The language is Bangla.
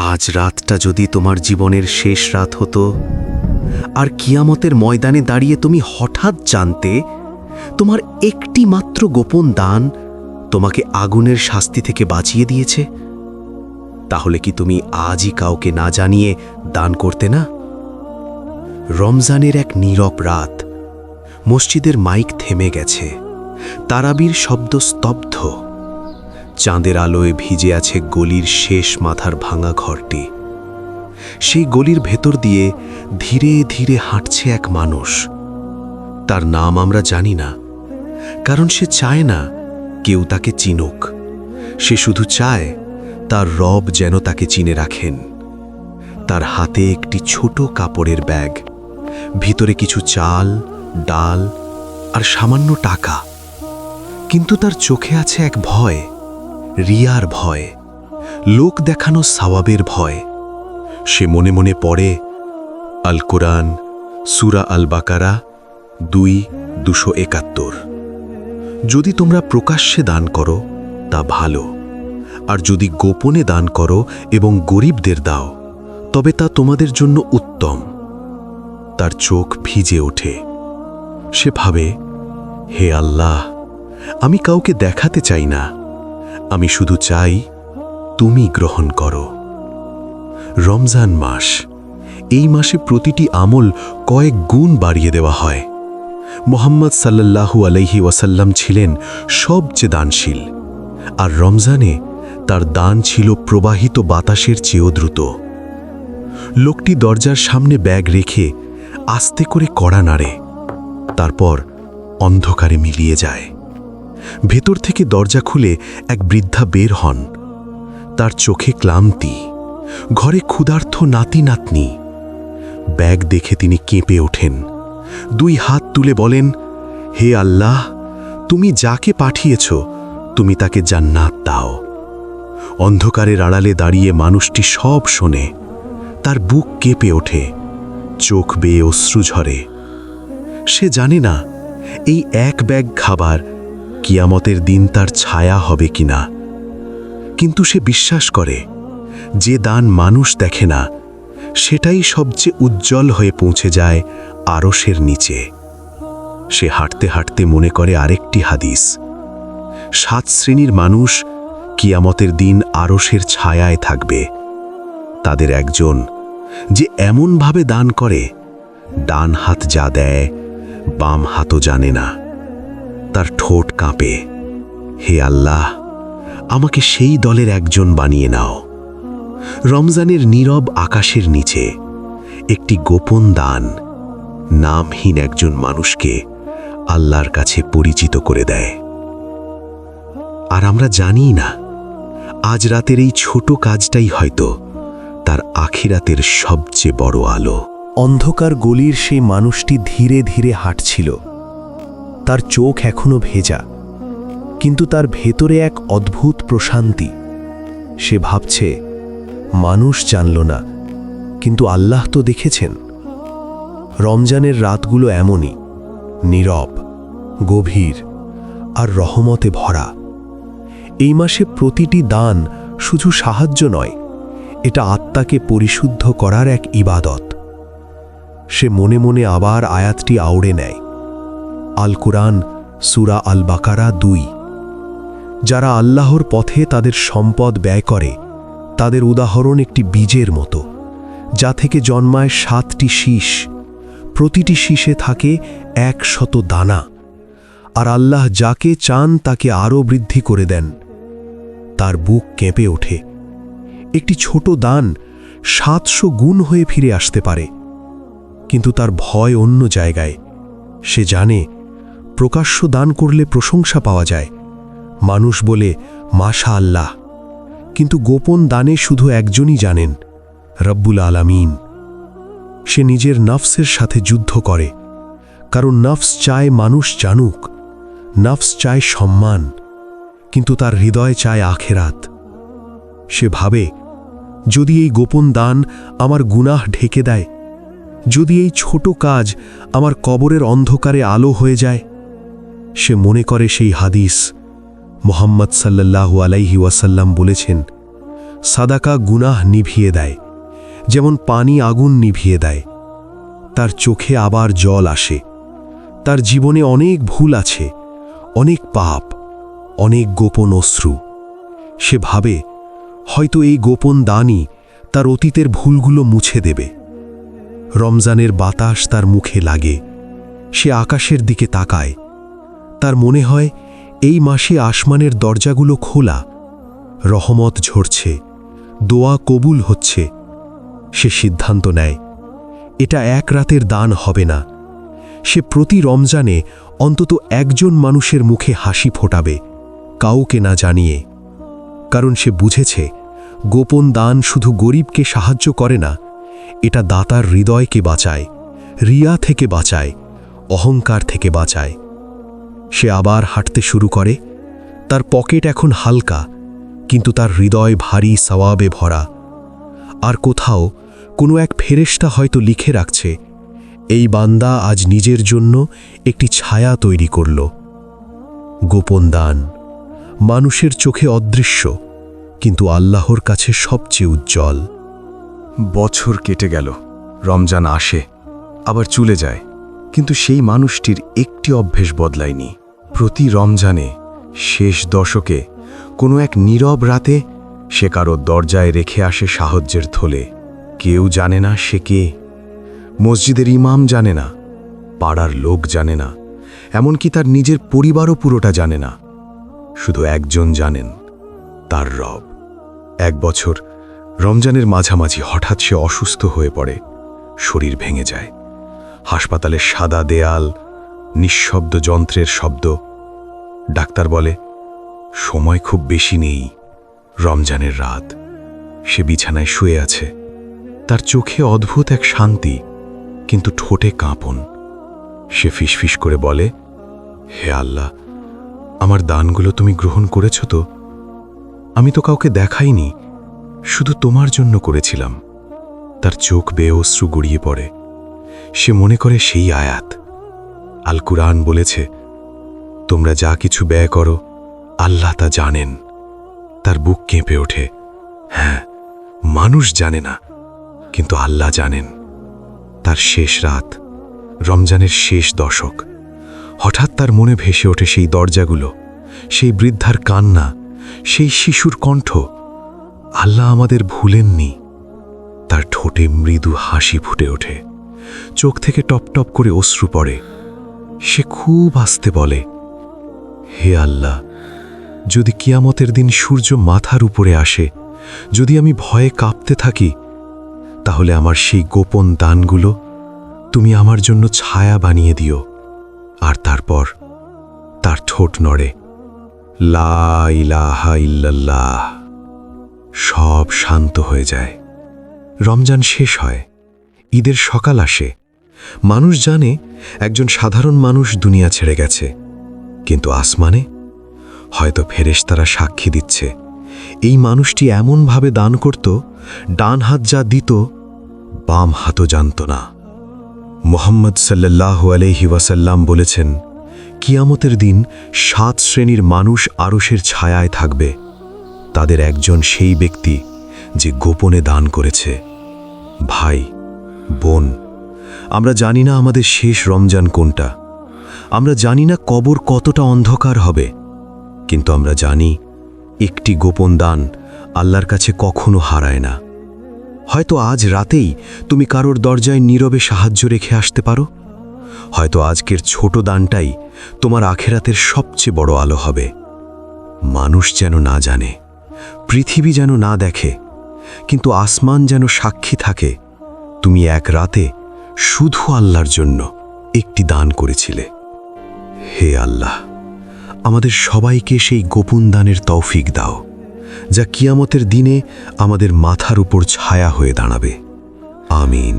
আজ রাতটা যদি তোমার জীবনের শেষ রাত হতো আর কিয়ামতের ময়দানে দাঁড়িয়ে তুমি হঠাৎ জানতে তোমার একটি মাত্র গোপন দান তোমাকে আগুনের শাস্তি থেকে বাঁচিয়ে দিয়েছে, তাহলে কি তুমি আজই কাউকে না জানিয়ে দান করতে না? রমজানের এক নীরব রাত, মসজিদের মাইক থেমে গেছে, তারাবির শব্দ স্তব্ধ, চাঁদের আলোয় ভিজে আছে গলির শেষ মাথার ভাঙা ঘরটি। সেই গলির ভেতর দিয়ে ধীরে ধীরে হাঁটছে এক মানুষ। তার নাম আমরা জানি না, কারণ সে চায় না কেউ তাকে চিনুক। সে শুধু চায় তার রব যেন তাকে চিনে রাখেন। তার হাতে একটি ছোট কাপড়ের ব্যাগ, ভিতরে কিছু চাল, ডাল আর সামান্য টাকা। কিন্তু তার চোখে আছে এক ভয়, রিয়ার ভয়, লোক দেখানো সওয়াবের ভয়। সে মনে মনে পড়ে আল কোরআন, সূরা আল বাকারা 2:271। যদি তোমরা প্রকাশ্যে দান করো তা ভালো, আর যদি গোপনে দান করো এবং গরিবদের দাও তবে তা তোমাদের জন্য উত্তম। তার চোখ ভিজে ওঠে। সে ভাবে, হে আল্লাহ, আমি কাউকে দেখাতে চাই না, আমি শুধু চাই তুমি গ্রহণ করো। রমজান মাস, এই মাসে প্রতিটি আমল কয়েক গুণ বাড়িয়ে দেওয়া হয়। মুহাম্মদ সাল্লাল্লাহু আলাইহি ওয়াসাল্লাম ছিলেন সবচেয়ে দানশীল, আর রমজানে তার দান ছিল প্রবাহিত বাতাসের চেয়েও দ্রুত। লোকটি দরজার সামনে ব্যাগ রেখে আস্তে করে কড়া নাড়ে, তারপর অন্ধকারে মিলিয়ে যায়। ভেতর থেকে দরজা খুলে এক বৃদ্ধা বের হন। তার চোখে ক্লান্তি, ঘরে ক্ষুধার্ত নাতি নাতনি। ব্যাগ দেখে তিনি কেঁপে ওঠেন, 2 হাত তুলে বলেন, হে আল্লাহ, তুমি যাকে পাঠিয়েছ তুমি তাকে জান্নাত দাও। অন্ধকারের আড়ালে দাঁড়িয়ে মানুষটি সব শোনে। তার বুক কেঁপে ওঠে, চোখ বেয়ে অশ্রু ঝরে। সে জানে না এই এক ব্যাগ খাবার কিয়ামতের দিন তার ছায়া হবে কিনা, কিন্তু সে বিশ্বাস করে যে দান মানুষ দেখে না সেটাই সবচেয়ে উজ্জ্বল হয়ে পৌঁছে যায় আরশের নিচে। সে হাঁটতে হাঁটতে মনে করে আরেকটি হাদিস, 7 শ্রেণীর মানুষ কিয়ামতের দিন আরশের ছায়ায় থাকবে। তাদের একজন যে এমনভাবে দান করে ডান হাত যা দেয় বাম হাতও জানে না। তার ঠোঁট কাঁপে, হে আল্লাহ, আমাকে সেই দলের একজন বানিয়ে নাও। রমজানের নীরব আকাশের নিচে একটি গোপন দান নামহীন একজন মানুষকে আল্লাহর কাছে পরিচিত করে দেয়। আর আমরা জানি না আজ রাতের এই ছোট কাজটাই হয়তো তার আখিরাতের সবচেয়ে বড় আলো। অন্ধকার গলির সেই মানুষটি ধীরে ধীরে হাঁটছিল। তার চোখ এখনো ভেজা, কিন্তু তার ভেতরে এক অদ্ভুত প্রশান্তি। সে ভাবছে, মানুষ জানল না, কিন্তু আল্লাহ তো দেখেছেন। রমজানের রাতগুলো এমনই, নীরব, গভীর আর রহমতে ভরা। এই মাসে প্রতিটি দান শুধু সাহায্য নয়, এটা আত্মাকে পরিশুদ্ধ করার এক ইবাদত। সে মনে মনে আবার আয়াতটি আওড়ে নেয়, আল কোরআন, সূরা আল বাকারা 2। যারা আল্লাহর পথে তাদের সম্পদ ব্যয় করে তাদের উদাহরণ একটি বীজের মতো, যা থেকে জন্মায় 7টি শীষ। প্রতিটি শীষে থাকে 100 দানা, আর আল্লাহ যাকে চান তাকে আরও বৃদ্ধি করে দেন। তার বুক কেঁপে ওঠে। একটি ছোট দান 700 গুণ হয়ে ফিরে আসতে পারে, কিন্তু তার ভয় অন্য জায়গায়। সে জানে প্রকাশ্য দান করলে প্রশংসা পাওয়া যায়, মানুষ বলে মাশা আল্লাহ, কিন্তু গোপন দানে শুধু একজনই জানেন, রব্বুল আলামিন। সে নিজের নফসের সাথে যুদ্ধ করে, কারণ নফস চায় মানুষ জানুক, নফস চায় সম্মান, কিন্তু তার হৃদয় চায় আখেরাত। সে ভাবে, যদি এই গোপন দান আমার গুনাহ ঢেকে দেয়, যদি এই ছোট কাজ আমার কবরের অন্ধকারে আলো হয়ে যায়। সে মনে করে সেই হাদিস, মুহাম্মদ সাল্লাল্লাহু আলাইহি ওয়াসাল্লাম বলেছেন, সাদাকা গুনাহ নিভিয়ে দেয়, যেমন পানি আগুন নিভিয়ে দেয়। তার চোখে আবার জল আসে। তার জীবনে অনেক ভুল আছে, অনেক পাপ, অনেক গোপন অশ্রু। সে ভাবে হয়তো এই গোপন দানই তার অতীতের ভুলগুলো মুছে দেবে। রমজানের বাতাস তার মুখে লাগে। সে আকাশের দিকে তাকায়। তার মনে হয় এই মাসে আসমানের দরজাগুলো খোলা, রহমত ঝরছে, দোয়া কবুল হচ্ছে। সে সিদ্ধান্ত নেয় এটা এক রাতের দান হবে না। সে প্রতি রমজানে অন্তত একজন মানুষের মুখে হাসি ফোটাবে, কাউকে না জানিয়ে। কারণ সে বুঝেছে গোপন দান শুধু গরিবকে সাহায্য করে না, এটা দাতার হৃদয়কে বাঁচায়, রিয়া থেকে বাঁচায়, অহংকার থেকে বাঁচায়। সে আবার হাঁটতে শুরু করে। তার পকেট এখন হালকা, কিন্তু তার হৃদয় ভারী সওয়াবে ভরা। আর কোথাও কোনো এক ফেরেশতা হয়তো লিখে রাখছে, এই বান্দা আজ নিজের জন্য একটি ছায়া তৈরি করল। গোপন দান মানুষের চোখে অদৃশ্য, কিন্তু আল্লাহর কাছে সবচেয়ে উজ্জ্বল। বছর কেটে গেল, রমজান আসে আবার চলে যায়, কিন্তু সেই মানুষটির একটি অভ্যেস বদলায়নি। প্রতি রমজানে শেষ দশকে কোনো এক নীরব রাতে সে কারো দরজায় রেখে আসে সাহায্যের থলে। কেউ জানে না সে কে। মসজিদের ইমাম জানে না, পাড়ার লোক জানে না, এমনকি তার নিজের পরিবারও পুরোটা জানে না। শুধু একজন জানেন, তার রব। এক বছর রমজানের মাঝামাঝি হঠাৎ সে অসুস্থ হয়ে পড়ে। শরীর ভেঙে যায়। হাসপাতালের সাদা দেয়াল, নিঃশব্দ যন্ত্রের শব্দ। ডাক্তার বলে সময় খুব বেশি নেই। রমজানের রাত, সে বিছানায় শুয়ে আছে। তার চোখে অদ্ভুত এক শান্তি, কিন্তু ঠোঁটে কাঁপন। সে ফিসফিস করে বলে, হে আল্লাহ, আমার দানগুলো তুমি গ্রহণ করেছ তো? আমি তো কাউকে দেখাইনি, শুধু তোমার জন্য করেছিলাম। তার চোখ বেয়ে অশ্রু গড়িয়ে পড়ে। সে মনে করে সেই আয়াত, আল কুরআন বলেছে, তোমরা যা কিছু ব্যয় করো আল্লাহ তা জানেন। তার বুক কেঁপে ওঠে। হ্যাঁ, মানুষ জানে না, কিন্তু আল্লাহ জানেন। তার শেষ রাত, রমজানের শেষ দশক। হঠাৎ তার মনে ভেসে ওঠে সেই দরজাগুলো, সেই বৃদ্ধার কান্না, সেই শিশুর কণ্ঠ। আল্লাহ আমাদের ভুলেননি। তার ঠোঁটে মৃদু হাসি ফুটে ওঠে, চোখ থেকে টপ টপ করে অশ্রু পড়ে। সে খুব আস্তে বলে, হে আল্লাহ, যদি কিয়ামতের দিন সূর্য মাথার উপরে আসে, যদি আমি ভয়ে কাঁপতে থাকি, তাহলে আমার সেই গোপন দানগুলো তুমি আমার জন্য ছায়া বানিয়ে দিও। আর তারপর তার ঠোঁট নড়ে, লা ইলাহা ইল্লাল্লাহ। সব শান্ত হয়ে যায়। রমজান শেষ হয়, ঈদের সকাল আসে। মানুষ জানে একজন সাধারণ মানুষ দুনিয়া ছেড়ে গেছে, কিন্তু আসমানে হয়তো ফেরেশতারা সাক্ষী দিচ্ছে, এই মানুষটি এমনভাবে দান করত, ডান হাত যা দিত বাম হাতও জানত না। মুহাম্মদ সাল্লাল্লাহু আলাইহি ওয়াসাল্লাম বলেছেন, কিয়ামতের দিন 7 শ্রেণীর মানুষ আরশের ছায়ায় থাকবে। তাদের একজন সেই ব্যক্তি যে গোপনে দান করেছে। ভাই, বোন, আমরা জানি না আমাদের শেষ রমজান কোনটা। আমরা জানি না কবর কতটা অন্ধকার হবে, কিন্তু আমরা জানি একটি গোপন দান আল্লাহর কাছে কখনো হারায় না। হয়তো আজ রাতেই তুমি কারোর দরজায় নীরবে সাহায্য রেখে আসতে পারো। হয়তো আজকের ছোট দানটাই তোমার আখেরাতের সবচেয়ে বড় আলো হবে। মানুষ যেন না জানে, পৃথিবী যেন না দেখে, কিন্তু আসমান যেন সাক্ষী থাকে, তুমি এক রাতে শুধু আল্লাহর জন্য একটি দান করেছিলে। হে আল্লাহ, আমাদের সবাইকে সেই গোপন দানের তৌফিক দাও, যা কিয়ামতের দিনে আমাদের মাথার উপর ছায়া হয়ে দাঁড়াবে। আমিন।